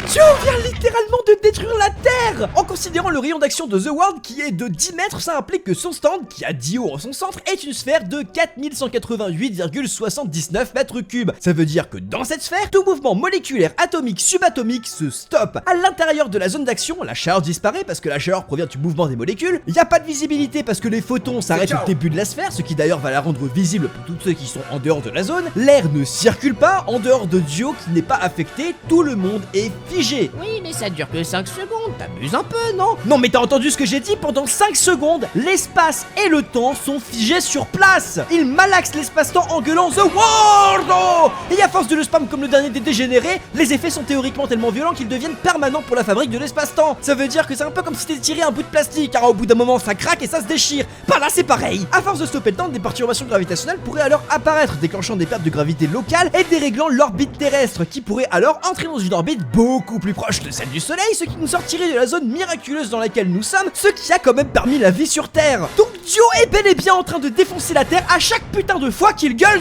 Dio vient littéralement de détruire la Terre. En considérant le rayon d'action de The World qui est de 10 mètres, ça implique que son stand, qui a Dio en son centre, est une sphère de 4188,79 mètres cubes. Ça veut dire que dans cette sphère, tout mouvement moléculaire, atomique, subatomique se stoppe. À l'intérieur de la zone d'action, la chaleur disparaît parce que la chaleur provient du mouvement des molécules. Il n'y a pas de visibilité parce que les photons s'arrêtent au début de la sphère, ce qui d'ailleurs va la rendre visible pour tous ceux qui sont en dehors de la zone. L'air ne circule pas en dehors de Dio qui n'est pas affecté, tout le monde est figé. Oui, mais ça dure que 5 secondes, t'abuses un peu, non? Non mais t'as entendu ce que j'ai dit? Pendant 5 secondes, l'espace et le temps sont figés sur place. Il malaxe l'espace-temps en gueulant The World. Et à force de le spam comme le dernier des dégénérés, les effets sont théoriquement tellement violents qu'ils deviennent permanents pour la fabrique de l'espace-temps. Ça veut dire que c'est un peu comme si t'étais tiré un bout de plastique, car au bout d'un moment ça craque et ça se déchire. Bah là c'est pareil. À force de stopper le temps, des perturbations gravitationnelles pourraient alors apparaître, déclenchant des pertes de gravité locales et déréglant l'orbite terrestre, qui pourrait alors entrer dans une orbite beaucoup plus proche de celle du Soleil, ce qui nous sortirait de la zone miraculeuse dans laquelle nous sommes, ce qui a quand même permis la vie sur Terre. Donc Dio est bel et bien en train de défoncer la Terre à chaque putain de fois qu'il gueule